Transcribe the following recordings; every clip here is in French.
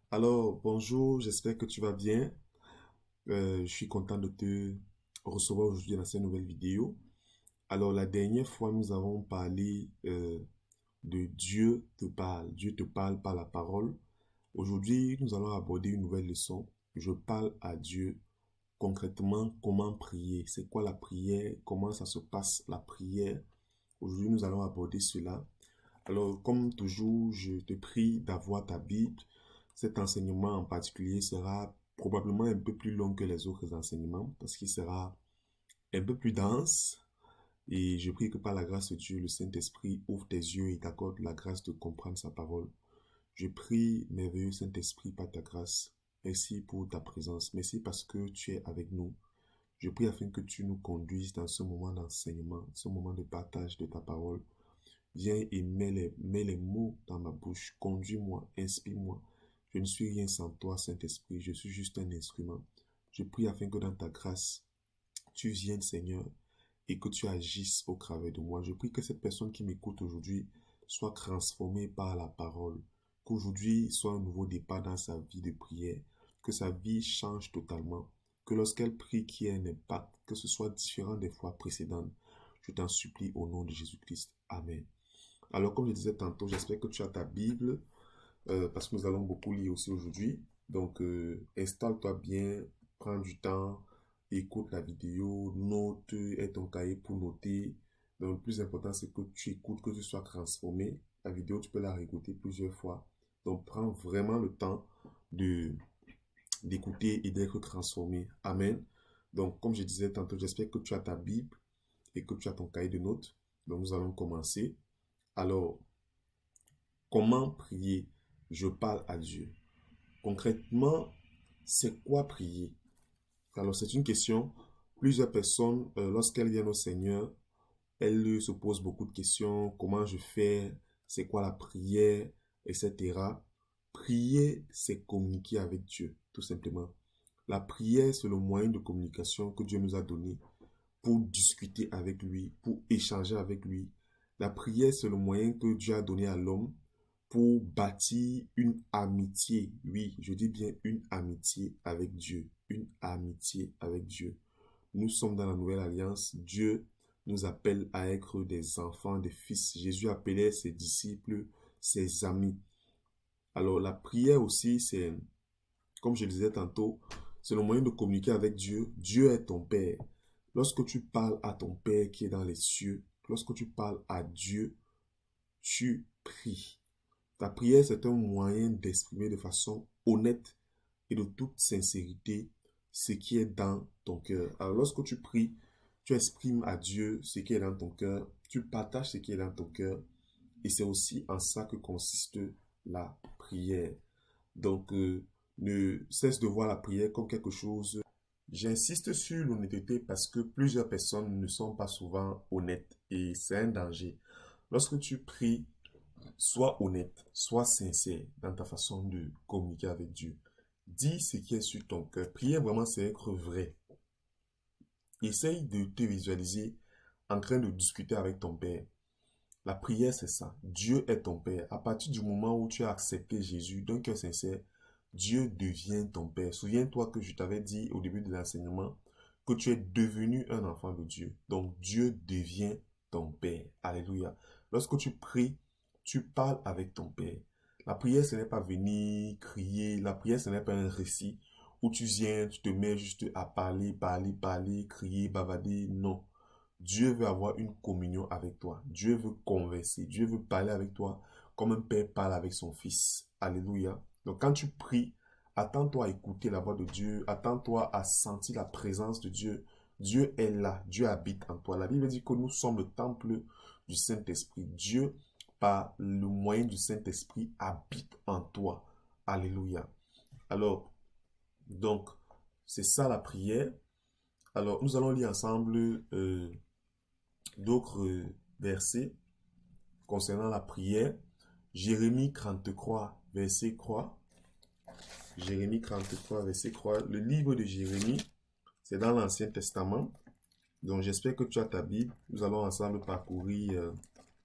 Alors, bonjour, j'espère que tu vas bien. Je suis content de te recevoir aujourd'hui dans cette nouvelle vidéo. Alors, la dernière fois, nous avons parlé de Dieu te parle. Dieu te parle par la parole. Aujourd'hui, nous allons aborder une nouvelle leçon. Je parle à Dieu. Concrètement, comment prier? C'est quoi la prière? Comment ça se passe, la prière? Aujourd'hui, nous allons aborder cela. Alors, comme toujours, je te prie d'avoir ta Bible. Cet enseignement en particulier sera probablement un peu plus long que les autres enseignements parce qu'il sera un peu plus dense. Et je prie que par la grâce de Dieu, le Saint-Esprit ouvre tes yeux et t'accorde la grâce de comprendre sa parole. Je prie, merveilleux Saint-Esprit, par ta grâce. Merci pour ta présence. Merci parce que tu es avec nous. Je prie afin que tu nous conduises dans ce moment d'enseignement, ce moment de partage de ta parole. Viens et mets les mots dans ma bouche. Conduis-moi, inspire-moi. Je ne suis rien sans toi, Saint-Esprit. Je suis juste un instrument. Je prie afin que dans ta grâce, tu viennes, Seigneur, et que tu agisses au travers de moi. Je prie que cette personne qui m'écoute aujourd'hui soit transformée par la parole. Qu'aujourd'hui soit un nouveau départ dans sa vie de prière. Que sa vie change totalement. Que lorsqu'elle prie, qu'il y ait un impact. Que ce soit différent des fois précédentes. Je t'en supplie au nom de Jésus-Christ. Amen. Alors, comme je disais tantôt, j'espère que tu as ta Bible, parce que nous allons beaucoup lire aussi aujourd'hui. Donc, installe-toi bien, prends du temps, écoute la vidéo, note, aie ton cahier pour noter. Donc, le plus important, c'est que tu écoutes, que tu sois transformé. La vidéo, tu peux la réécouter plusieurs fois. Donc, prends vraiment le temps de d'écouter et d'être transformé. Amen. Donc, comme je disais tantôt, j'espère que tu as ta Bible et que tu as ton cahier de notes. Donc, nous allons commencer. Alors, comment prier? Je parle à Dieu. Concrètement, c'est quoi prier? Alors, c'est une question. Plusieurs personnes, lorsqu'elles viennent au Seigneur, elles se posent beaucoup de questions. Comment je fais? C'est quoi la prière? Etc. Prier, c'est communiquer avec Dieu, tout simplement. La prière, c'est le moyen de communication que Dieu nous a donné pour discuter avec lui, pour échanger avec lui. La prière, c'est le moyen que Dieu a donné à l'homme pour bâtir une amitié. Oui, je dis bien une amitié avec Dieu. Une amitié avec Dieu. Nous sommes dans la nouvelle alliance. Dieu nous appelle à être des enfants, des fils. Jésus appelait ses disciples, ses amis. Alors la prière aussi, c'est, comme je le disais tantôt, c'est le moyen de communiquer avec Dieu. Dieu est ton Père. Lorsque tu parles à ton Père qui est dans les cieux, lorsque tu parles à Dieu, tu pries. Ta prière, c'est un moyen d'exprimer de façon honnête et de toute sincérité ce qui est dans ton cœur. Alors, lorsque tu pries, tu exprimes à Dieu ce qui est dans ton cœur, tu partages ce qui est dans ton cœur, et c'est aussi en ça que consiste la prière. Donc, ne cesse de voir la prière comme quelque chose. J'insiste sur l'honnêteté parce que plusieurs personnes ne sont pas souvent honnêtes et c'est un danger. Lorsque tu pries, sois honnête, sois sincère dans ta façon de communiquer avec Dieu. Dis ce qui est sur ton cœur. Prier vraiment, c'est être vrai. Essaye de te visualiser en train de discuter avec ton Père. La prière, c'est ça. Dieu est ton Père. À partir du moment où tu as accepté Jésus d'un cœur sincère, Dieu devient ton Père. Souviens-toi que je t'avais dit au début de l'enseignement que tu es devenu un enfant de Dieu. Donc Dieu devient ton Père. Alléluia. Lorsque tu pries, tu parles avec ton Père. La prière, ce n'est pas venir crier. La prière, ce n'est pas un récit où tu viens, tu te mets juste à parler, parler, parler, crier, bavader. Non. Dieu veut avoir une communion avec toi. Dieu veut converser. Dieu veut parler avec toi comme un père parle avec son fils. Alléluia. Donc quand tu pries, attends-toi à écouter la voix de Dieu. Attends-toi à sentir la présence de Dieu. Dieu est là. Dieu habite en toi. La Bible dit que nous sommes le temple du Saint-Esprit. Dieu, par le moyen du Saint-Esprit, habite en toi. Alléluia. Alors, donc, c'est ça la prière. Alors, nous allons lire ensemble d'autres versets concernant la prière. Jérémie 33, verset croix. Jérémie 33, verset croix. Le livre de Jérémie, c'est dans l'Ancien Testament. Donc j'espère que tu as ta Bible. Nous allons ensemble parcourir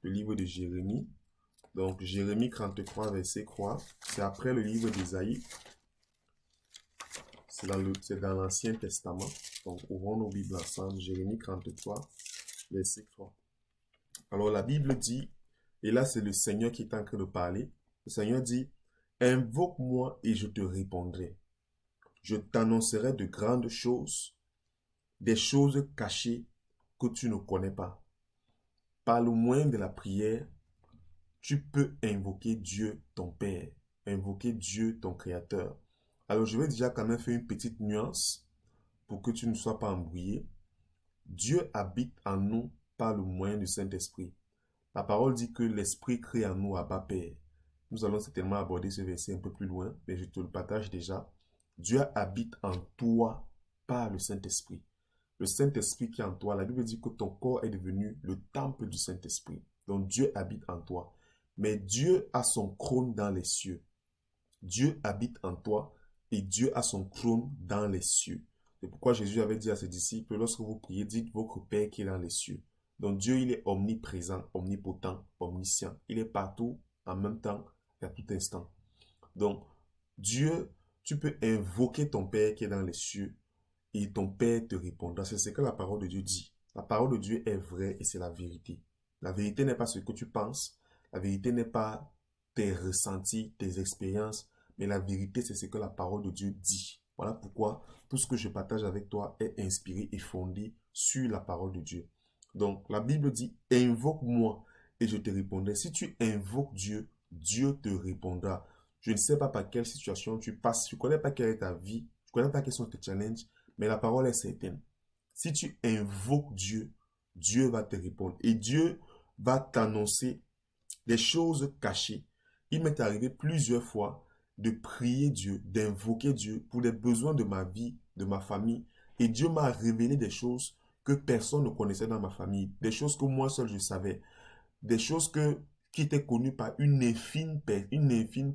le livre de Jérémie. Donc, Jérémie 33, verset 3. C'est après le livre d'Ésaïe. C'est dans l'Ancien Testament. Donc, ouvrons nos Bibles ensemble. Jérémie 33, verset 3. Alors, la Bible dit, et là, c'est le Seigneur qui est en train de parler. Le Seigneur dit, invoque-moi et je te répondrai. Je t'annoncerai de grandes choses, des choses cachées que tu ne connais pas. Par le moyen de la prière, tu peux invoquer Dieu, ton Père, invoquer Dieu, ton Créateur. Alors, je vais déjà quand même faire une petite nuance pour que tu ne sois pas embrouillé. Dieu habite en nous par le moyen du Saint-Esprit. La parole dit que l'Esprit crée en nous Abba Père. Nous allons certainement aborder ce verset un peu plus loin, mais je te le partage déjà. Dieu habite en toi par le Saint-Esprit. Le Saint-Esprit qui est en toi, la Bible dit que ton corps est devenu le temple du Saint-Esprit. Donc Dieu habite en toi. Mais Dieu a son trône dans les cieux. Dieu habite en toi et Dieu a son trône dans les cieux. C'est pourquoi Jésus avait dit à ses disciples, lorsque vous priez, dites votre Père qui est dans les cieux. Donc Dieu, il est omniprésent, omnipotent, omniscient. Il est partout en même temps et à tout instant. Donc Dieu, tu peux invoquer ton Père qui est dans les cieux et ton Père te répondra. C'est ce que la parole de Dieu dit. La parole de Dieu est vraie et c'est la vérité. La vérité n'est pas ce que tu penses. La vérité n'est pas tes ressentis, tes expériences. Mais la vérité, c'est ce que la parole de Dieu dit. Voilà pourquoi tout ce que je partage avec toi est inspiré et fondé sur la parole de Dieu. Donc, la Bible dit, invoque-moi et je te répondrai. Si tu invoques Dieu, Dieu te répondra. Je ne sais pas par quelle situation tu passes. Je ne connais pas quelle est ta vie. Je ne connais pas quels sont tes challenges. Mais la parole est certaine. Si tu invoques Dieu, Dieu va te répondre. Et Dieu va t'annoncer des choses cachées. Il m'est arrivé plusieurs fois de prier Dieu, d'invoquer Dieu pour les besoins de ma vie, de ma famille. Et Dieu m'a révélé des choses que personne ne connaissait dans ma famille. Des choses que moi seul je savais. Des choses qui étaient connues par une infime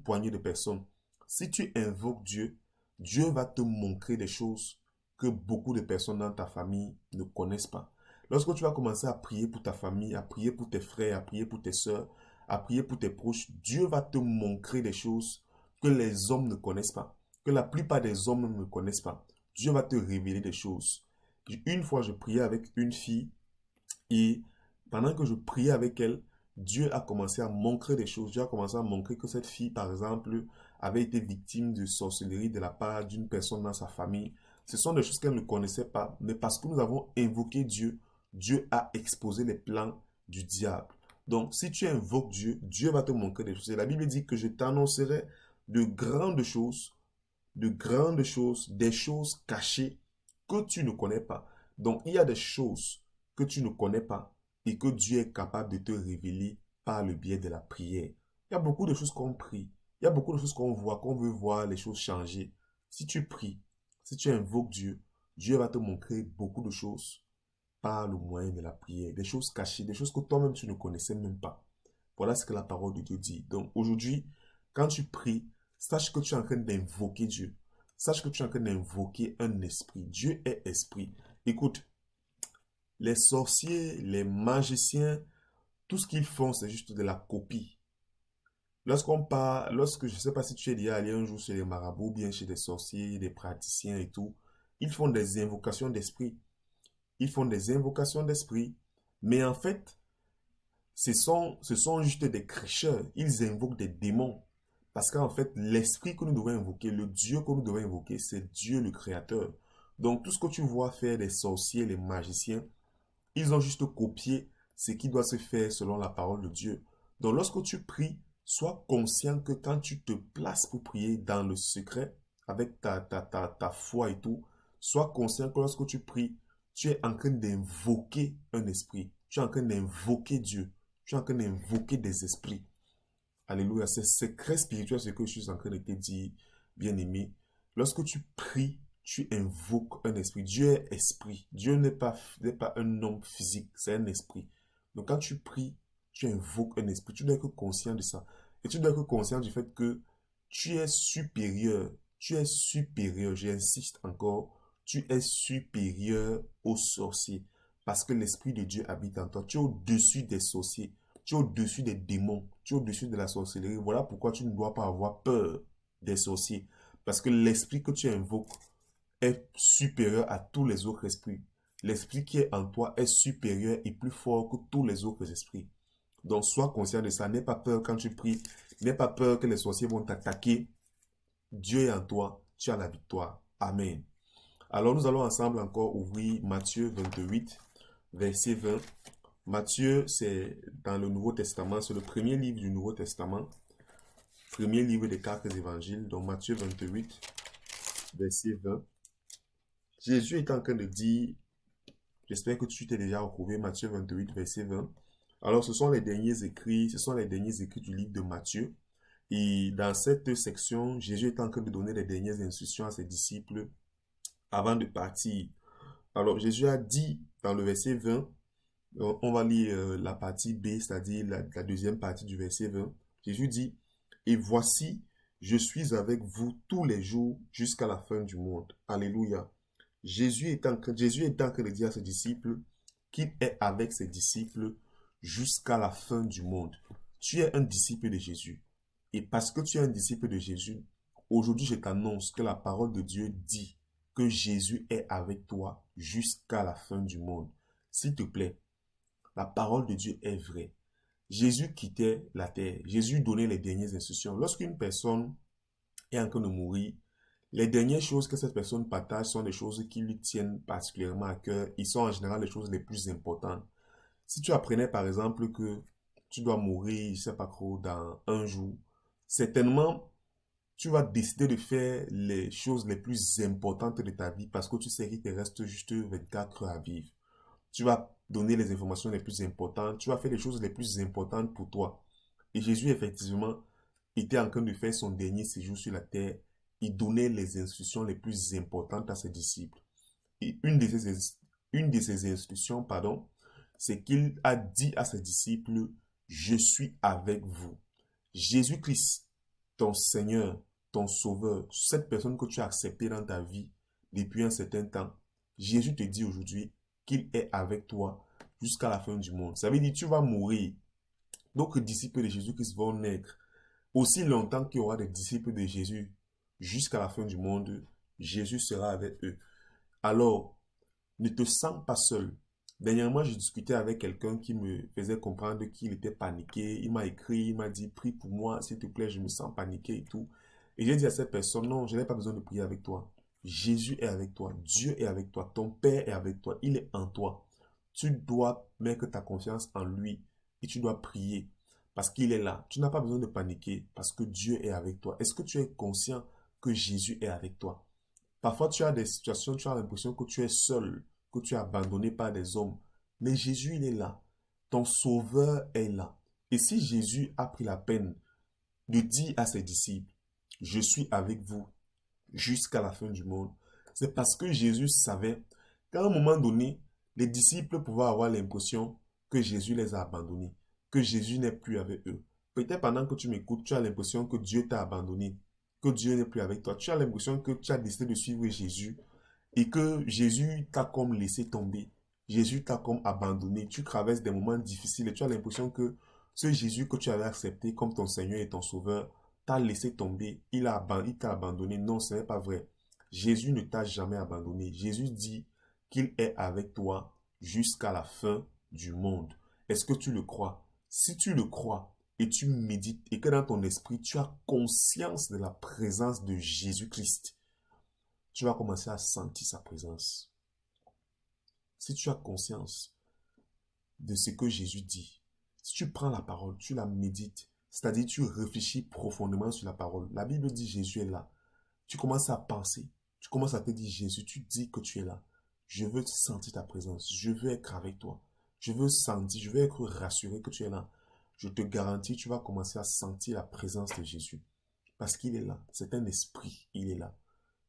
poignée de personnes. Si tu invoques Dieu, Dieu va te montrer des choses que beaucoup de personnes dans ta famille ne connaissent pas. Lorsque tu vas commencer à prier pour ta famille, à prier pour tes frères, à prier pour tes soeurs, à prier pour tes proches, Dieu va te montrer des choses que les hommes ne connaissent pas, que la plupart des hommes ne connaissent pas. Dieu va te révéler des choses. Une fois, je priais avec une fille et pendant que je priais avec elle, Dieu a commencé à montrer des choses. Dieu a commencé à montrer que cette fille, par exemple, avait été victime de sorcellerie de la part d'une personne dans sa famille. Ce sont des choses qu'elle ne connaissait pas, mais parce que nous avons invoqué Dieu, Dieu a exposé les plans du diable. Donc, si tu invoques Dieu, Dieu va te montrer des choses. Et la Bible dit que je t'annoncerai de grandes choses, des choses cachées que tu ne connais pas. Donc, il y a des choses que tu ne connais pas et que Dieu est capable de te révéler par le biais de la prière. Il y a beaucoup de choses qu'on prie. Il y a beaucoup de choses qu'on voit, qu'on veut voir les choses changer. Si tu pries, si tu invoques Dieu, Dieu va te montrer beaucoup de choses par le moyen de la prière. Des choses cachées, des choses que toi-même tu ne connaissais même pas. Voilà ce que la parole de Dieu dit. Donc aujourd'hui, quand tu pries, sache que tu es en train d'invoquer Dieu. Sache que tu es en train d'invoquer un esprit. Dieu est esprit. Écoute, les sorciers, les magiciens, tout ce qu'ils font, c'est juste de la copie. Lorsque je ne sais pas si tu es déjà allé un jour chez les marabouts, bien chez des sorciers, des praticiens et tout, ils font des invocations d'esprit. Ils font des invocations d'esprit, mais en fait, ce sont juste des cracheurs. Ils invoquent des démons. Parce qu'en fait, l'esprit que nous devons invoquer, le Dieu que nous devons invoquer, c'est Dieu le Créateur. Donc tout ce que tu vois faire les sorciers, les magiciens, ils ont juste copié ce qui doit se faire selon la parole de Dieu. Donc lorsque tu pries, sois conscient que quand tu te places pour prier dans le secret, avec ta foi et tout, sois conscient que lorsque tu pries, tu es en train d'invoquer un esprit. Tu es en train d'invoquer Dieu. Tu es en train d'invoquer des esprits. Alléluia. C'est secret spirituel ce que je suis en train de te dire, bien-aimé. Lorsque tu pries, tu invoques un esprit. Dieu est esprit. Dieu n'est pas un homme physique, c'est un esprit. Donc quand tu pries, tu invoques un esprit. Tu dois être conscient de ça. Et tu dois être conscient du fait que tu es supérieur. Tu es supérieur, j'insiste encore, tu es supérieur aux sorciers. Parce que l'Esprit de Dieu habite en toi. Tu es au-dessus des sorciers. Tu es au-dessus des démons. Tu es au-dessus de la sorcellerie. Voilà pourquoi tu ne dois pas avoir peur des sorciers. Parce que l'esprit que tu invoques est supérieur à tous les autres esprits. L'esprit qui est en toi est supérieur et plus fort que tous les autres esprits. Donc, sois conscient de ça. N'aie pas peur quand tu pries. N'aie pas peur que les sorciers vont t'attaquer. Dieu est en toi. Tu as la victoire. Amen. Alors, nous allons ensemble encore ouvrir Matthieu 28, verset 20. Matthieu, c'est dans le Nouveau Testament. C'est le premier livre du Nouveau Testament. Premier livre des 4 évangiles. Donc, Matthieu 28, verset 20. Jésus est en train de dire, j'espère que tu t'es déjà retrouvé, Matthieu 28, verset 20. Alors, ce sont les derniers écrits du livre de Matthieu. Et dans cette section, Jésus est en train de donner les dernières instructions à ses disciples avant de partir. Alors, Jésus a dit dans le verset 20, on va lire la partie B, c'est-à-dire la deuxième partie du verset 20. Jésus dit, et voici, je suis avec vous tous les jours jusqu'à la fin du monde. Alléluia. Jésus est en train de dire à ses disciples qu'il est avec ses disciples jusqu'à la fin du monde. Tu es un disciple de Jésus. Et parce que tu es un disciple de Jésus, aujourd'hui je t'annonce que la parole de Dieu dit que Jésus est avec toi jusqu'à la fin du monde. S'il te plaît, la parole de Dieu est vraie. Jésus quittait la terre. Jésus donnait les dernières instructions. Lorsqu'une personne est en train de mourir, les dernières choses que cette personne partage sont des choses qui lui tiennent particulièrement à cœur. Ils sont en général les choses les plus importantes. Si tu apprenais par exemple que tu dois mourir, je ne sais pas trop, dans un jour, certainement, tu vas décider de faire les choses les plus importantes de ta vie parce que tu sais qu'il te reste juste 24 heures à vivre. Tu vas donner les informations les plus importantes, tu vas faire les choses les plus importantes pour toi. Et Jésus, effectivement, était en train de faire son dernier séjour sur la terre. Il donnait les instructions les plus importantes à ses disciples. Et une de ces instructions, c'est qu'il a dit à ses disciples, je suis avec vous. Jésus-Christ, ton Seigneur, ton Sauveur, cette personne que tu as acceptée dans ta vie depuis un certain temps, Jésus te dit aujourd'hui qu'il est avec toi jusqu'à la fin du monde. Ça veut dire que tu vas mourir. D'autres disciples de Jésus-Christ vont naître. Aussi longtemps qu'il y aura des disciples de Jésus jusqu'à la fin du monde, Jésus sera avec eux. Alors, ne te sens pas seul. Dernièrement, je discutais avec quelqu'un qui me faisait comprendre qu'il était paniqué. Il m'a écrit, il m'a dit, prie pour moi, s'il te plaît, je me sens paniqué et tout. Et j'ai dit à cette personne, non, je n'ai pas besoin de prier avec toi. Jésus est avec toi, Dieu est avec toi, ton Père est avec toi, il est en toi. Tu dois mettre ta confiance en lui et tu dois prier parce qu'il est là. Tu n'as pas besoin de paniquer parce que Dieu est avec toi. Est-ce que tu es conscient que Jésus est avec toi? Parfois, tu as des situations, tu as l'impression que tu es seul, que tu es abandonné par des hommes. Mais Jésus, il est là. Ton sauveur est là. Et si Jésus a pris la peine de dire à ses disciples, je suis avec vous jusqu'à la fin du monde, c'est parce que Jésus savait qu'à un moment donné, les disciples pouvaient avoir l'impression que Jésus les a abandonnés, que Jésus n'est plus avec eux. Peut-être pendant que tu m'écoutes, tu as l'impression que Dieu t'a abandonné, que Dieu n'est plus avec toi. Tu as l'impression que tu as décidé de suivre Jésus et que Jésus t'a comme laissé tomber. Jésus t'a comme abandonné. Tu traverses des moments difficiles et tu as l'impression que ce Jésus que tu avais accepté comme ton Seigneur et ton Sauveur t'a laissé tomber. Il t'a abandonné. Non, ce n'est pas vrai. Jésus ne t'a jamais abandonné. Jésus dit qu'il est avec toi jusqu'à la fin du monde. Est-ce que tu le crois? Si tu le crois et tu médites et que dans ton esprit, tu as conscience de la présence de Jésus-Christ, tu vas commencer à sentir sa présence. Si tu as conscience de ce que Jésus dit, si tu prends la parole, tu la médites, c'est-à-dire tu réfléchis profondément sur la parole. La Bible dit Jésus est là. Tu commences à penser, tu commences à te dire Jésus, tu dis que tu es là. Je veux sentir ta présence, je veux être avec toi. Je veux sentir, je veux être rassuré que tu es là. Je te garantis, tu vas commencer à sentir la présence de Jésus. Parce qu'il est là. C'est un esprit, il est là.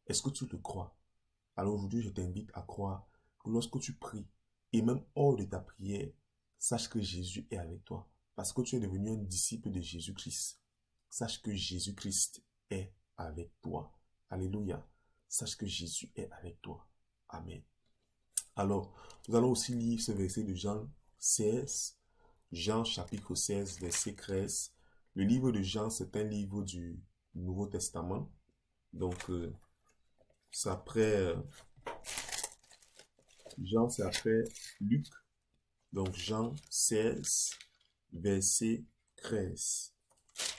Est-ce que tu le crois? Alors aujourd'hui, je t'invite à croire que lorsque tu pries, et même hors de ta prière, sache que Jésus est avec toi. Parce que tu es devenu un disciple de Jésus-Christ. Sache que Jésus-Christ est avec toi. Alléluia. Sache que Jésus est avec toi. Amen. Alors, nous allons aussi lire ce verset de Jean 16, Jean chapitre 16, verset 13. Le livre de Jean, c'est un livre du Nouveau Testament. Donc, c'est après Jean, c'est après Luc. Donc, Jean 16, verset 13.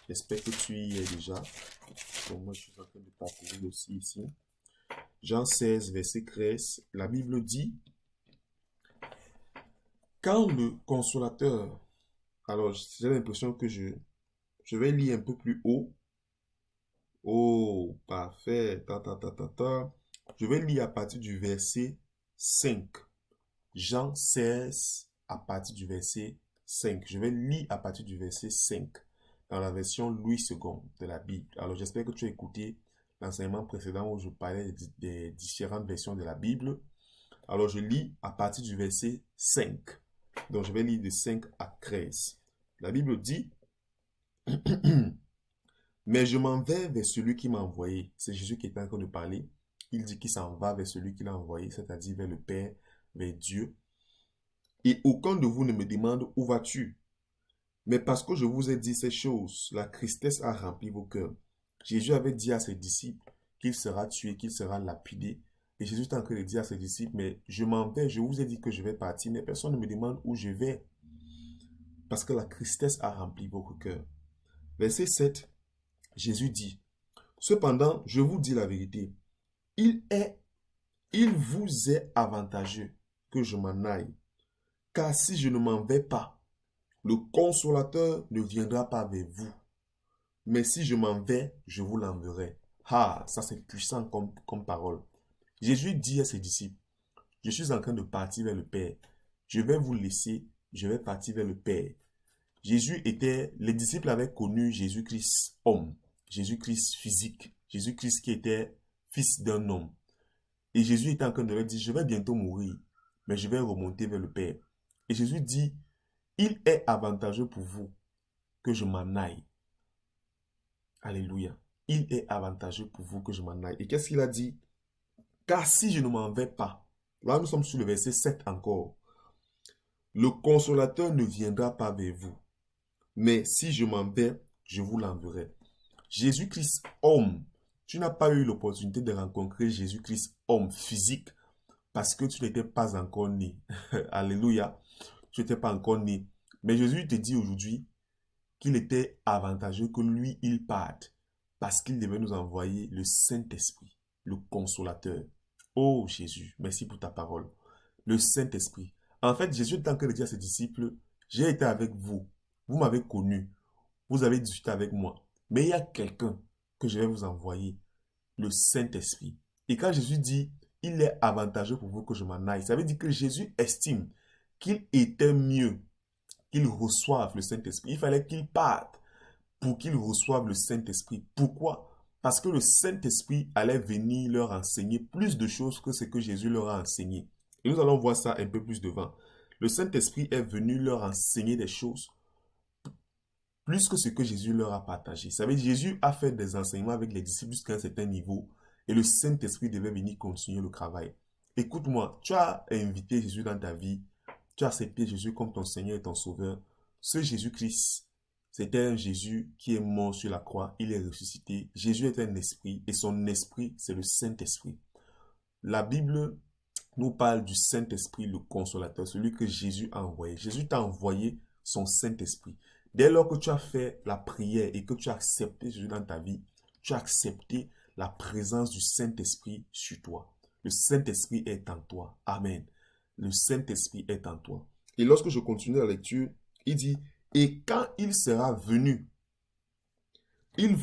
J'espère que tu y es déjà. Donc, moi, je suis en train de parcourir aussi ici. Jean 16, verset 13. La Bible dit, quand le consolateur, alors j'ai l'impression que je vais lire un peu plus haut. Oh, parfait. Je vais lire à partir du verset 5. Jean 16, à partir du verset 5. Je vais lire à partir du verset 5 dans la version Louis II de la Bible. Alors, j'espère que tu as écouté l'enseignement précédent où je parlais des différentes versions de la Bible. Alors, je lis à partir du verset 5. Donc, je vais lire de 5 à 13. La Bible dit, mais je m'en vais vers celui qui m'a envoyé. C'est Jésus qui est en train de parler. Il dit qu'il s'en va vers celui qui l'a envoyé, c'est-à-dire vers le Père, vers Dieu. Et aucun de vous ne me demande où vas-tu. Mais parce que je vous ai dit ces choses, la tristesse a rempli vos cœurs. Jésus avait dit à ses disciples qu'il sera tué, qu'il sera lapidé. Et Jésus est en train de dire à ses disciples, mais je m'en vais, je vous ai dit que je vais partir, mais personne ne me demande où je vais. Parce que la tristesse a rempli votre cœur. Verset 7, Jésus dit, cependant, je vous dis la vérité, il vous est avantageux que je m'en aille. Car si je ne m'en vais pas, le consolateur ne viendra pas vers vous. Mais si je m'en vais, je vous l'enverrai. Ah, ça c'est puissant comme parole. Jésus dit à ses disciples, je suis en train de partir vers le Père. Je vais vous laisser, je vais partir vers le Père. Les disciples avaient connu Jésus-Christ homme, Jésus-Christ physique, Jésus-Christ qui était fils d'un homme. Et Jésus était en train de leur dire, je vais bientôt mourir, mais je vais remonter vers le Père. Et Jésus dit, il est avantageux pour vous que je m'en aille. Alléluia. Il est avantageux pour vous que je m'en aille. Et qu'est-ce qu'il a dit? Car si je ne m'en vais pas, là nous sommes sur le verset 7 encore, le consolateur ne viendra pas vers vous. Mais si je m'en vais, je vous l'enverrai. Jésus-Christ homme, tu n'as pas eu l'opportunité de rencontrer Jésus-Christ homme physique parce que tu n'étais pas encore né. Alléluia. Tu n'étais pas encore né. Mais Jésus te dit aujourd'hui qu'il était avantageux que lui, il parte parce qu'il devait nous envoyer le Saint-Esprit, le consolateur. Oh Jésus, merci pour ta parole. Le Saint-Esprit. En fait, Jésus est en train de dire à ses disciples, j'ai été avec vous, vous m'avez connu, vous avez discuté avec moi, mais il y a quelqu'un que je vais vous envoyer, le Saint-Esprit. Et quand Jésus dit, il est avantageux pour vous que je m'en aille, ça veut dire que Jésus estime qu'il était mieux qu'il reçoive le Saint-Esprit. Il fallait qu'il parte pour qu'il reçoive le Saint-Esprit. Pourquoi? Parce que le Saint-Esprit allait venir leur enseigner plus de choses que ce que Jésus leur a enseigné. Et nous allons voir ça un peu plus devant. Le Saint-Esprit est venu leur enseigner des choses plus que ce que Jésus leur a partagé. Ça veut dire que Jésus a fait des enseignements avec les disciples jusqu'à un certain niveau et le Saint-Esprit devait venir continuer le travail. Écoute-moi, tu as invité Jésus dans ta vie, tu as accepté Jésus comme ton Seigneur et ton Sauveur. Ce Jésus-Christ, c'était un Jésus qui est mort sur la croix, il est ressuscité. Jésus est un esprit et son esprit, c'est le Saint-Esprit. La Bible nous parle du Saint-Esprit, le consolateur, celui que Jésus a envoyé. Jésus t'a envoyé son Saint-Esprit. Dès lors que tu as fait la prière et que tu as accepté Jésus dans ta vie, tu as accepté la présence du Saint-Esprit sur toi. Le Saint-Esprit est en toi. Amen. Le Saint-Esprit est en toi. Et lorsque je continue la lecture, il dit, et quand il sera venu, il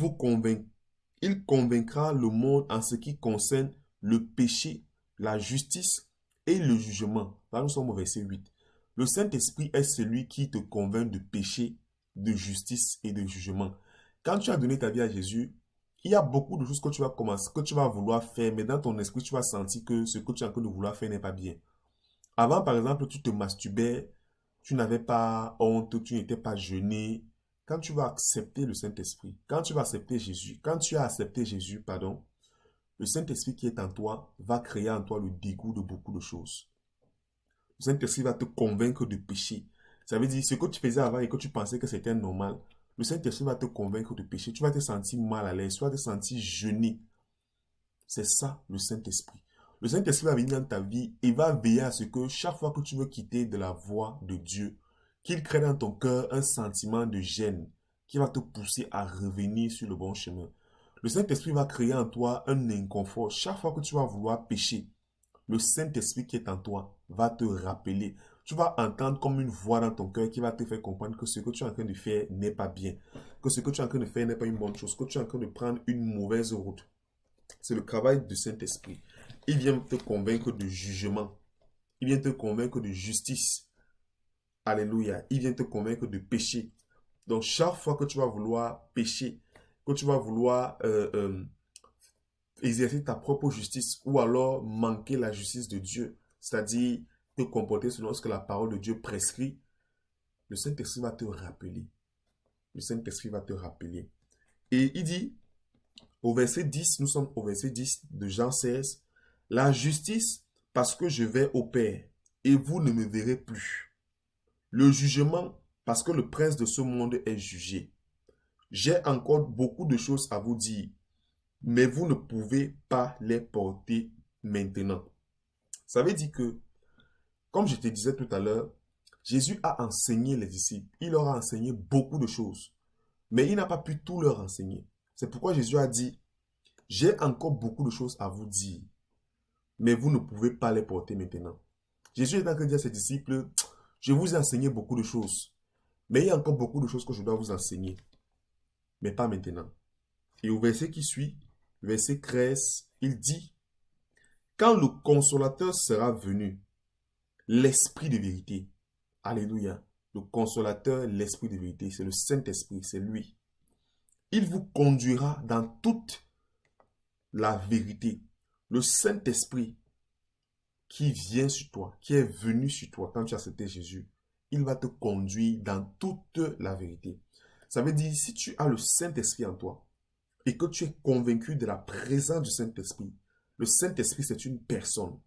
convaincra le monde en ce qui concerne le péché, la justice et le jugement. Là, nous sommes au verset 8. Le Saint-Esprit est celui qui te convainc de péché, de justice et de jugement. Quand tu as donné ta vie à Jésus, il y a beaucoup de choses que tu vas commencer, que tu vas vouloir faire, mais dans ton esprit, tu vas sentir que ce que tu es en train de vouloir faire n'est pas bien. Avant, par exemple, tu te masturbais, tu n'avais pas honte, tu n'étais pas gêné. Quand tu vas accepter le Saint-Esprit, quand tu vas accepter Jésus, quand tu as accepté Jésus, pardon, le Saint-Esprit qui est en toi va créer en toi le dégoût de beaucoup de choses. Le Saint-Esprit va te convaincre de péché. Ça veut dire ce que tu faisais avant et que tu pensais que c'était normal. Le Saint-Esprit va te convaincre de pécher. Tu vas te sentir mal à l'aise. Tu vas te sentir gêné. C'est ça le Saint-Esprit. Le Saint-Esprit va venir dans ta vie et va veiller à ce que chaque fois que tu veux quitter de la voie de Dieu, qu'il crée dans ton cœur un sentiment de gêne qui va te pousser à revenir sur le bon chemin. Le Saint-Esprit va créer en toi un inconfort. Chaque fois que tu vas vouloir pécher, le Saint-Esprit qui est en toi va te rappeler. Tu vas entendre comme une voix dans ton cœur qui va te faire comprendre que ce que tu es en train de faire n'est pas bien, que ce que tu es en train de faire n'est pas une bonne chose, que tu es en train de prendre une mauvaise route. C'est le travail du Saint-Esprit. Il vient te convaincre de jugement. Il vient te convaincre de justice. Alléluia. Il vient te convaincre de péché. Donc, chaque fois que tu vas vouloir pécher, que tu vas vouloir exercer ta propre justice ou alors manquer la justice de Dieu, c'est-à-dire te comporter selon ce que la parole de Dieu prescrit, le Saint-Esprit va te rappeler. Le Saint-Esprit va te rappeler. Et il dit, au verset 10, nous sommes au verset 10 de Jean 16, la justice parce que je vais au Père et vous ne me verrez plus. Le jugement parce que le prince de ce monde est jugé. J'ai encore beaucoup de choses à vous dire, mais vous ne pouvez pas les porter maintenant. Ça veut dire que, comme je te disais tout à l'heure, Jésus a enseigné les disciples. Il leur a enseigné beaucoup de choses, mais il n'a pas pu tout leur enseigner. C'est pourquoi Jésus a dit, j'ai encore beaucoup de choses à vous dire, mais vous ne pouvez pas les porter maintenant. Jésus est en train de dire à ses disciples, je vous ai enseigné beaucoup de choses, mais il y a encore beaucoup de choses que je dois vous enseigner, mais pas maintenant. Et au verset qui suit, verset 13, il dit, quand le consolateur sera venu, l'esprit de vérité, alléluia, le consolateur, l'esprit de vérité, c'est le Saint-Esprit, c'est lui. Il vous conduira dans toute la vérité. Le Saint-Esprit qui vient sur toi, qui est venu sur toi quand tu as accepté Jésus, il va te conduire dans toute la vérité. Ça veut dire, si tu as le Saint-Esprit en toi et que tu es convaincu de la présence du Saint-Esprit, le Saint-Esprit, c'est une personne.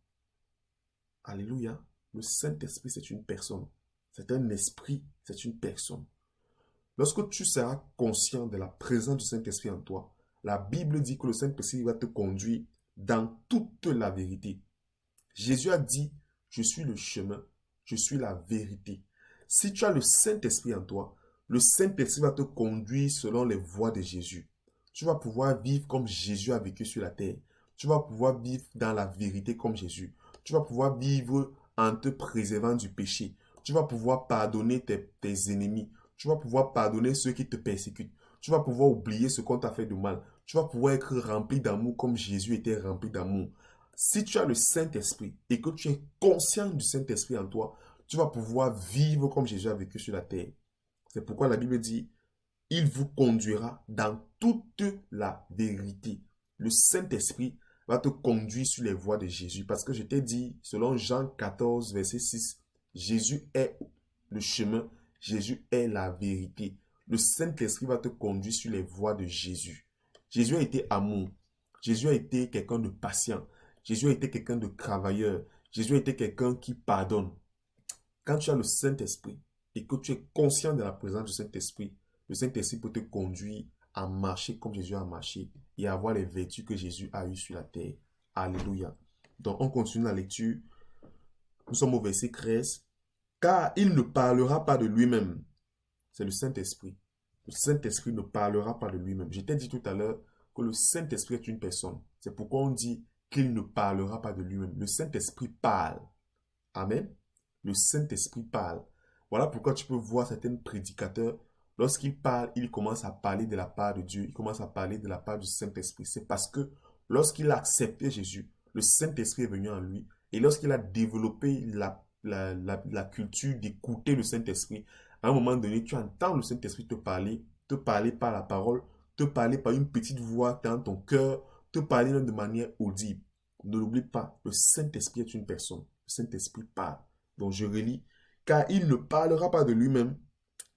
Alléluia. Le Saint-Esprit, c'est une personne. C'est un esprit, c'est une personne. Lorsque tu seras conscient de la présence du Saint-Esprit en toi, la Bible dit que le Saint-Esprit va te conduire dans toute la vérité. Jésus a dit, je suis le chemin, je suis la vérité. Si tu as le Saint-Esprit en toi, le Saint-Esprit va te conduire selon les voies de Jésus. Tu vas pouvoir vivre comme Jésus a vécu sur la terre. Tu vas pouvoir vivre dans la vérité comme Jésus. Tu vas pouvoir vivre en te préservant du péché. Tu vas pouvoir pardonner tes ennemis. Tu vas pouvoir pardonner ceux qui te persécutent. Tu vas pouvoir oublier ce qu'on t'a fait de mal. Tu vas pouvoir être rempli d'amour comme Jésus était rempli d'amour. Si tu as le Saint-Esprit et que tu es conscient du Saint-Esprit en toi, tu vas pouvoir vivre comme Jésus a vécu sur la terre. C'est pourquoi la Bible dit, il vous conduira dans toute la vérité. Le Saint-Esprit va te conduire sur les voies de Jésus. Parce que je t'ai dit, selon Jean 14, verset 6, Jésus est le chemin, Jésus est la vérité. Le Saint-Esprit va te conduire sur les voies de Jésus. Jésus a été amour. Jésus a été quelqu'un de patient. Jésus a été quelqu'un de travailleur. Jésus a été quelqu'un qui pardonne. Quand tu as le Saint-Esprit et que tu es conscient de la présence du Saint-Esprit, le Saint-Esprit peut te conduire à marcher comme Jésus a marché et à avoir les vertus que Jésus a eues sur la terre. Alléluia. Donc, on continue la lecture. Nous sommes au verset 13. Car il ne parlera pas de lui-même. C'est le Saint-Esprit. Le Saint-Esprit ne parlera pas de lui-même. Je t'ai dit tout à l'heure que le Saint-Esprit est une personne. C'est pourquoi on dit qu'il ne parlera pas de lui-même. Le Saint-Esprit parle. Amen. Le Saint-Esprit parle. Voilà pourquoi tu peux voir certains prédicateurs, lorsqu'ils parlent, ils commencent à parler de la part de Dieu. Ils commencent à parler de la part du Saint-Esprit. C'est parce que lorsqu'il a accepté Jésus, le Saint-Esprit est venu en lui. Et lorsqu'il a développé la culture d'écouter le Saint-Esprit, à un moment donné, tu entends le Saint-Esprit te parler par la parole, te parler par une petite voix dans ton cœur, te parler même de manière audible. Ne l'oublie pas, le Saint-Esprit est une personne. Le Saint-Esprit parle. Donc je relis. Car il ne parlera pas de lui-même,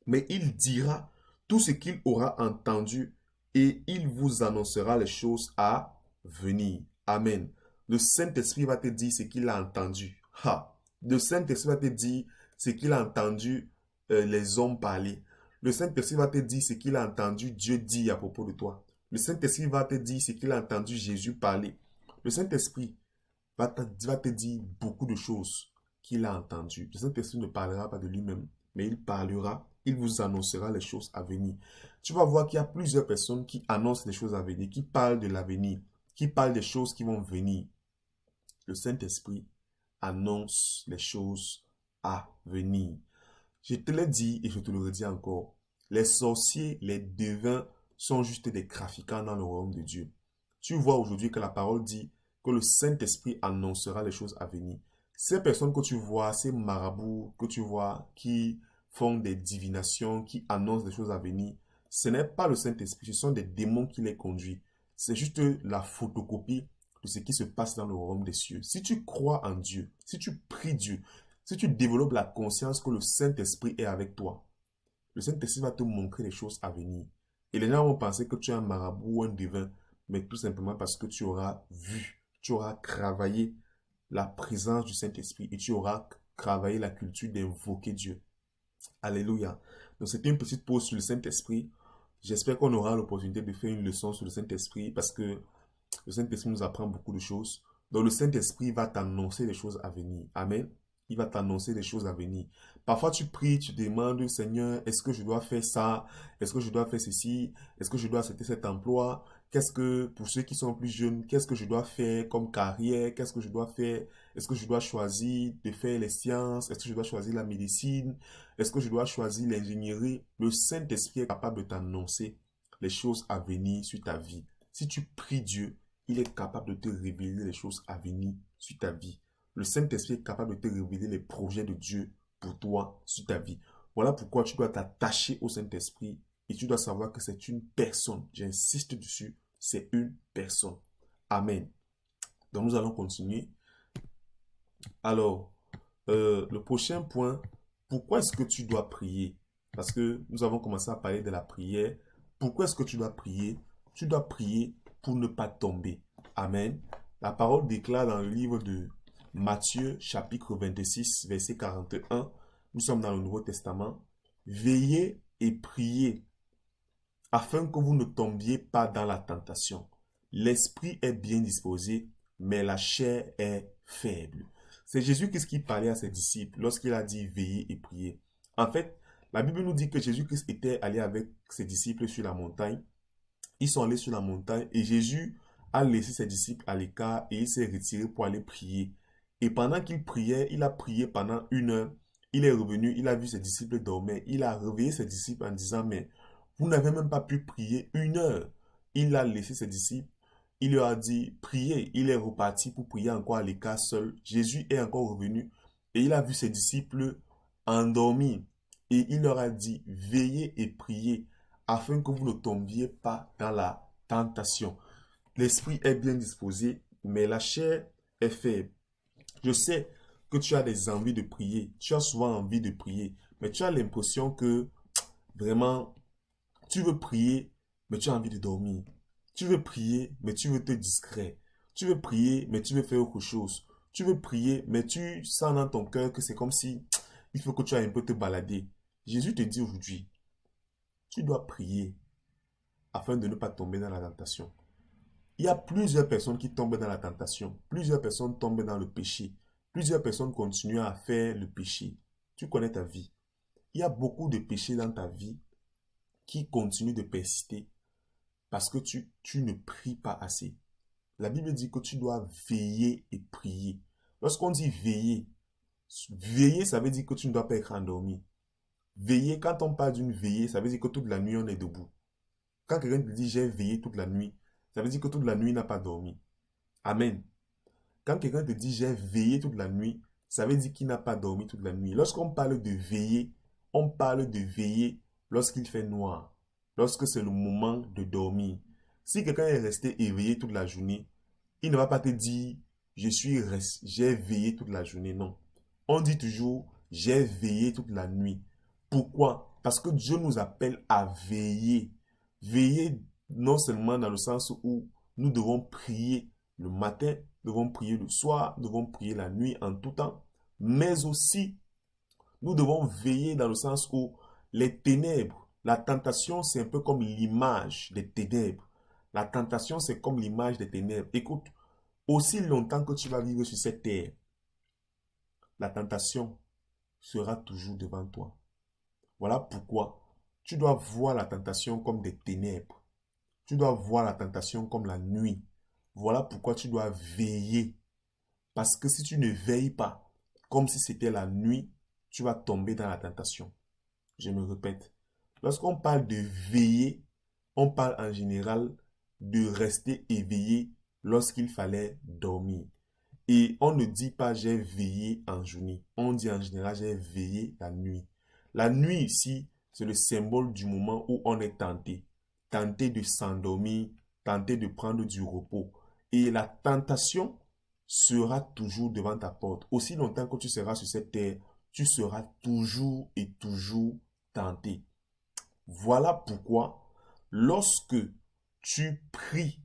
mais il dira tout ce qu'il aura entendu et il vous annoncera les choses à venir. Amen. Le Saint-Esprit va te dire ce qu'il a entendu. Ha. Le Saint-Esprit va te dire ce qu'il a entendu les hommes parler. Le Saint-Esprit va te dire ce qu'il a entendu Dieu dire à propos de toi. Le Saint-Esprit va te dire ce qu'il a entendu Jésus parler. Le Saint-Esprit va te dire beaucoup de choses qu'il a entendues. Le Saint-Esprit ne parlera pas de lui-même, mais il parlera, il vous annoncera les choses à venir. Tu vas voir qu'il y a plusieurs personnes qui annoncent les choses à venir, qui parlent de l'avenir, qui parlent des choses qui vont venir. Le Saint-Esprit annonce les choses à venir. Je te l'ai dit et je te le redis encore. Les sorciers, les devins sont juste des trafiquants dans le royaume de Dieu. Tu vois aujourd'hui que la parole dit que le Saint-Esprit annoncera les choses à venir. Ces personnes que tu vois, ces marabouts que tu vois qui font des divinations, qui annoncent des choses à venir, ce n'est pas le Saint-Esprit, ce sont des démons qui les conduisent. C'est juste la photocopie de ce qui se passe dans le royaume des cieux. Si tu crois en Dieu, si tu pries Dieu, si tu développes la conscience que le Saint-Esprit est avec toi, le Saint-Esprit va te montrer les choses à venir. Et les gens vont penser que tu es un marabout ou un devin, mais tout simplement parce que tu auras vu, tu auras travaillé la présence du Saint-Esprit et tu auras travaillé la culture d'invoquer Dieu. Alléluia. Donc c'était une petite pause sur le Saint-Esprit. J'espère qu'on aura l'opportunité de faire une leçon sur le Saint-Esprit parce que le Saint-Esprit nous apprend beaucoup de choses. Donc le Saint-Esprit va t'annoncer les choses à venir. Amen. Il va t'annoncer les choses à venir. Parfois tu pries, tu demandes, Seigneur, est-ce que je dois faire ça? Est-ce que je dois faire ceci? Est-ce que je dois accepter cet emploi? Qu'est-ce que, pour ceux qui sont plus jeunes, qu'est-ce que je dois faire comme carrière? Qu'est-ce que je dois faire? Est-ce que je dois choisir de faire les sciences? Est-ce que je dois choisir la médecine? Est-ce que je dois choisir l'ingénierie? Le Saint-Esprit est capable de t'annoncer les choses à venir sur ta vie. Si tu pries Dieu, il est capable de te révéler les choses à venir sur ta vie. Le Saint-Esprit est capable de te révéler les projets de Dieu pour toi sur ta vie. Voilà pourquoi tu dois t'attacher au Saint-Esprit et tu dois savoir que c'est une personne. J'insiste dessus, c'est une personne. Amen. Donc nous allons continuer. Alors, le prochain point, pourquoi est-ce que tu dois prier? Parce que nous avons commencé à parler de la prière. Pourquoi est-ce que tu dois prier? Tu dois prier pour ne pas tomber. Amen. La parole déclare dans le livre de Matthieu, chapitre 26, verset 41. Nous sommes dans le Nouveau Testament. Veillez et priez afin que vous ne tombiez pas dans la tentation. L'esprit est bien disposé, mais la chair est faible. C'est Jésus-Christ qui parlait à ses disciples lorsqu'il a dit veillez et priez. En fait, la Bible nous dit que Jésus-Christ était allé avec ses disciples sur la montagne. Ils sont allés sur la montagne et Jésus a laissé ses disciples à l'écart et il s'est retiré pour aller prier. Et pendant qu'il priait, il a prié pendant 1 heure. Il est revenu, il a vu ses disciples dormir. Il a réveillé ses disciples en disant, mais vous n'avez même pas pu prier 1 heure. Il a laissé ses disciples. Il leur a dit, priez. Il est reparti pour prier encore à l'écart seul. Jésus est encore revenu et il a vu ses disciples endormis. Et il leur a dit, veillez et priez afin que vous ne tombiez pas dans la tentation. L'esprit est bien disposé, mais la chair est faible. Je sais que tu as des envies de prier. Tu as souvent envie de prier, mais tu as l'impression que vraiment, tu veux prier, mais tu as envie de dormir. Tu veux prier, mais tu veux te distraire. Tu veux prier, mais tu veux faire autre chose. Tu veux prier, mais tu sens dans ton cœur que c'est comme si il faut que tu ailles un peu te balader. Jésus te dit aujourd'hui, tu dois prier afin de ne pas tomber dans la tentation. Il y a plusieurs personnes qui tombent dans la tentation. Plusieurs personnes tombent dans le péché. Plusieurs personnes continuent à faire le péché. Tu connais ta vie. Il y a beaucoup de péchés dans ta vie qui continuent de persister parce que tu ne pries pas assez. La Bible dit que tu dois veiller et prier. Lorsqu'on dit veiller, veiller, ça veut dire que tu ne dois pas être endormi. Veiller, quand on parle d'une veillée, ça veut dire que toute la nuit on est debout. Quand quelqu'un te dit j'ai veillé toute la nuit, ça veut dire que toute la nuit il n'a pas dormi. Amen. Quand quelqu'un te dit j'ai veillé toute la nuit, ça veut dire qu'il n'a pas dormi toute la nuit. Lorsqu'on parle de veiller, on parle de veiller lorsqu'il fait noir, lorsque c'est le moment de dormir. Si quelqu'un est resté éveillé toute la journée, il ne va pas te dire j'ai veillé toute la journée. Non. On dit toujours j'ai veillé toute la nuit. Pourquoi? Parce que Dieu nous appelle à veiller. Veiller non seulement dans le sens où nous devons prier le matin, nous devons prier le soir, nous devons prier la nuit en tout temps, mais aussi Nous devons veiller dans le sens où les ténèbres, la tentation, c'est un peu comme l'image des ténèbres. La tentation, c'est comme l'image des ténèbres. Écoute, aussi longtemps que tu vas vivre sur cette terre, la tentation sera toujours devant toi. Voilà pourquoi tu dois voir la tentation comme des ténèbres. Tu dois voir la tentation comme la nuit. Voilà pourquoi tu dois veiller. Parce que si tu ne veilles pas, comme si c'était la nuit, tu vas tomber dans la tentation. Je me répète. Lorsqu'on parle de veiller, on parle en général de rester éveillé lorsqu'il fallait dormir. Et on ne dit pas j'ai veillé en journée. On dit en général j'ai veillé la nuit. La nuit ici, c'est le symbole du moment où on est tenté. Tenté de s'endormir, tenté de prendre du repos. Et la tentation sera toujours devant ta porte. Aussi longtemps que tu seras sur cette terre, tu seras toujours et toujours tenté. Voilà pourquoi, lorsque tu pries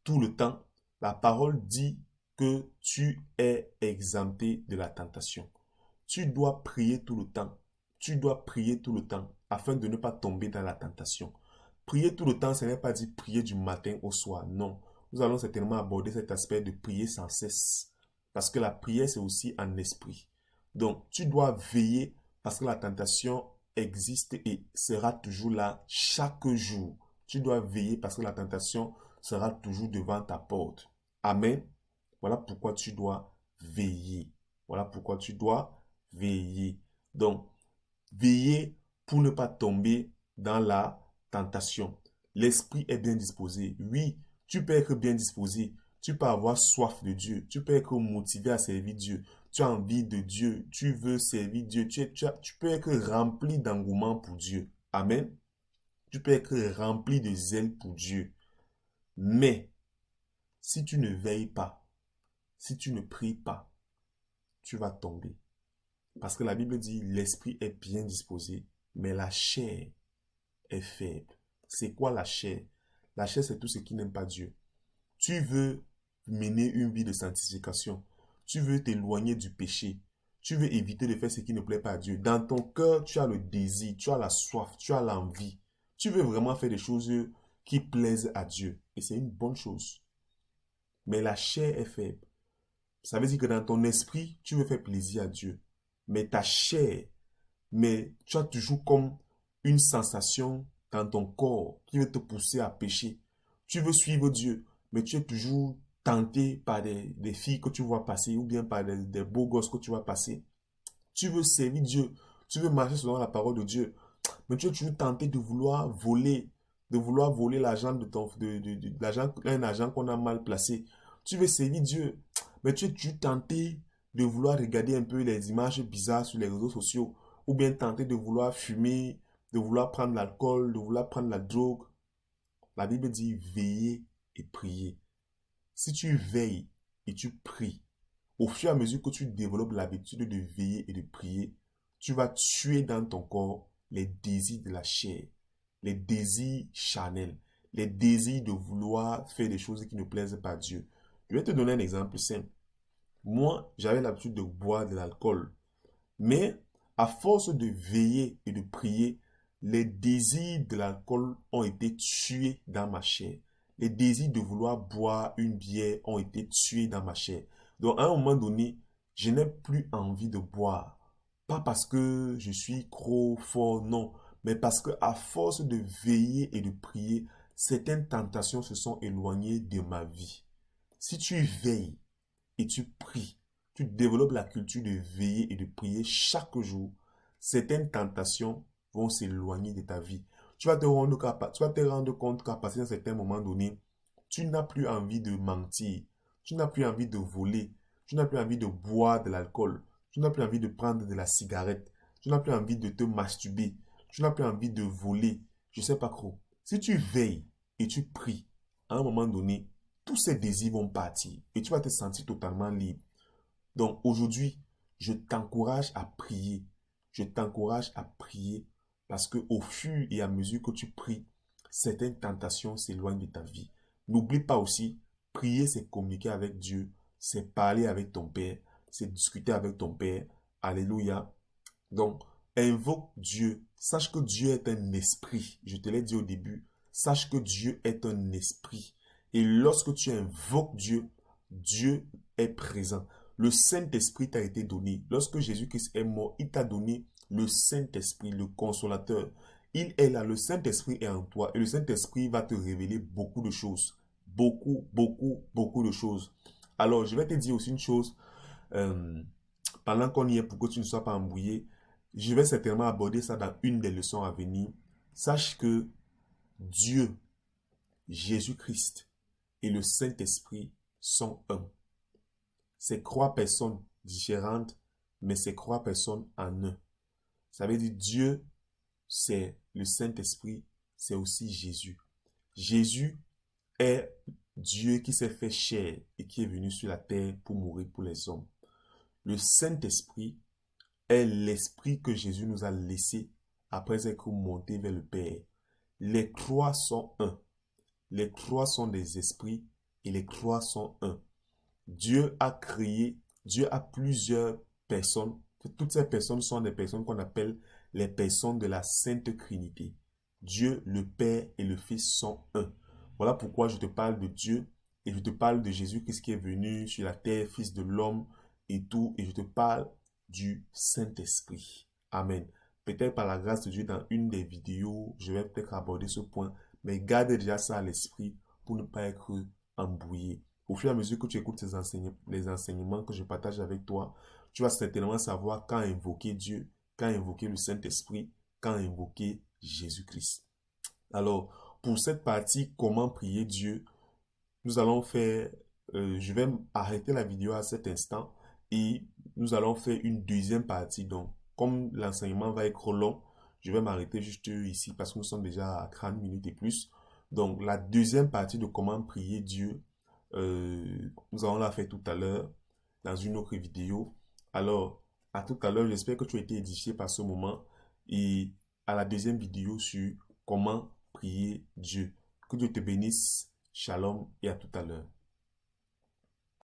tout le temps, la parole dit que tu es exempté de la tentation. Tu dois prier tout le temps. Tu dois prier tout le temps afin de ne pas tomber dans la tentation. Prier tout le temps, ce n'est pas dire prier du matin au soir. Non. Nous allons certainement aborder cet aspect de prier sans cesse. Parce que la prière, c'est aussi en esprit. Donc, tu dois veiller parce que la tentation existe et sera toujours là chaque jour. Tu dois veiller parce que la tentation sera toujours devant ta porte. Amen. Voilà pourquoi tu dois veiller. Voilà pourquoi tu dois veiller. Donc, veiller pour ne pas tomber dans la tentation. L'esprit est bien disposé. Oui, tu peux être bien disposé. Tu peux avoir soif de Dieu. Tu peux être motivé à servir Dieu. Tu as envie de Dieu. Tu veux servir Dieu. Tu peux être rempli d'engouement pour Dieu. Amen. Tu peux être rempli de zèle pour Dieu. Mais, si tu ne veilles pas, si tu ne pries pas, tu vas tomber. Parce que la Bible dit, l'esprit est bien disposé, mais la chair est faible. C'est quoi la chair? La chair, c'est tout ce qui n'aime pas Dieu. Tu veux mener une vie de sanctification. Tu veux t'éloigner du péché. Tu veux éviter de faire ce qui ne plaît pas à Dieu. Dans ton cœur, tu as le désir, tu as la soif, tu as l'envie. Tu veux vraiment faire des choses qui plaisent à Dieu. Et c'est une bonne chose. Mais la chair est faible. Ça veut dire que dans ton esprit, tu veux faire plaisir à Dieu. Mais ta chair, mais tu as toujours comme une sensation dans ton corps qui veut te pousser à pécher. Tu veux suivre Dieu, mais tu es toujours tenté par des filles que tu vois passer ou bien par des beaux gosses que tu vois passer. Tu veux servir Dieu, tu veux marcher selon la parole de Dieu, mais tu es toujours tenté de vouloir voler l'argent un argent qu'on a mal placé. Tu veux servir Dieu, mais tu es toujours tenté de vouloir regarder un peu les images bizarres sur les réseaux sociaux, ou bien tenté de vouloir fumer, de vouloir prendre l'alcool, de vouloir prendre la drogue. La Bible dit veiller et prier. Si tu veilles et tu pries, au fur et à mesure que tu développes l'habitude de veiller et de prier, tu vas tuer dans ton corps les désirs de la chair, les désirs charnels, les désirs de vouloir faire des choses qui ne plaisent pas à Dieu. Je vais te donner un exemple simple. Moi, j'avais l'habitude de boire de l'alcool. Mais à force de veiller et de prier, les désirs de l'alcool ont été tués dans ma chair. Les désirs de vouloir boire une bière ont été tués dans ma chair. Donc à un moment donné, je n'ai plus envie de boire. Pas parce que je suis trop fort, non, mais parce que à force de veiller et de prier, certaines tentations se sont éloignées de ma vie. Si tu veilles et tu pries, tu développes la culture de veiller et de prier chaque jour, certaines tentations vont s'éloigner de ta vie. Tu vas te rendre compte qu'à partir d'un certain moment donné, tu n'as plus envie de mentir, tu n'as plus envie de voler, tu n'as plus envie de boire de l'alcool, tu n'as plus envie de prendre de la cigarette, tu n'as plus envie de te masturber, tu n'as plus envie de voler, je ne sais pas trop. Si tu veilles et tu pries, à un moment donné, tous ces désirs vont partir et tu vas te sentir totalement libre. Donc aujourd'hui, je t'encourage à prier. Je t'encourage à prier parce que au fur et à mesure que tu pries, certaines tentations s'éloignent de ta vie. N'oublie pas aussi, prier, c'est communiquer avec Dieu, c'est parler avec ton Père, c'est discuter avec ton Père. Alléluia. Donc, invoque Dieu. Sache que Dieu est un esprit. Je te l'ai dit au début. Sache que Dieu est un esprit. Et lorsque tu invoques Dieu, Dieu est présent. Le Saint-Esprit t'a été donné. Lorsque Jésus-Christ est mort, il t'a donné le Saint-Esprit, le consolateur. Il est là, le Saint-Esprit est en toi. Et le Saint-Esprit va te révéler beaucoup de choses. Beaucoup, beaucoup, beaucoup de choses. Alors, je vais te dire aussi une chose. Pendant qu'on y est, pour que tu ne sois pas embrouillé, je vais certainement aborder ça dans une des leçons à venir. Sache que Dieu, Jésus-Christ et le Saint-Esprit sont un. C'est trois personnes différentes, mais c'est trois personnes en un. Ça veut dire Dieu, c'est le Saint-Esprit, c'est aussi Jésus. Jésus est Dieu qui s'est fait chair et qui est venu sur la terre pour mourir pour les hommes. Le Saint-Esprit est l'esprit que Jésus nous a laissé après être monté vers le Père. Les trois sont un. Les trois sont des esprits et les trois sont un. Dieu a créé, Dieu a plusieurs personnes. Toutes ces personnes sont des personnes qu'on appelle les personnes de la Sainte Trinité. Dieu, le Père et le Fils sont un. Voilà pourquoi je te parle de Dieu et je te parle de Jésus-Christ qui est venu sur la terre, Fils de l'homme et tout. Et je te parle du Saint-Esprit. Amen. Peut-être par la grâce de Dieu, dans une des vidéos, je vais peut-être aborder ce point. Mais garde déjà ça à l'esprit pour ne pas être embrouillé. Au fur et à mesure que tu écoutes les enseignements que je partage avec toi, tu vas certainement savoir quand invoquer Dieu, quand invoquer le Saint-Esprit, quand invoquer Jésus-Christ. Alors, pour cette partie, comment prier Dieu, nous allons faire, je vais arrêter la vidéo à cet instant et nous allons faire une deuxième partie. Donc, comme l'enseignement va être long, je vais m'arrêter juste ici parce que nous sommes déjà à 30 minutes et plus. Donc, la deuxième partie de comment prier Dieu, nous allons la faire tout à l'heure dans une autre vidéo. Alors, à tout à l'heure, j'espère que tu as été édifié par ce moment et à la deuxième vidéo sur comment prier Dieu. Que Dieu te bénisse. Shalom et à tout à l'heure.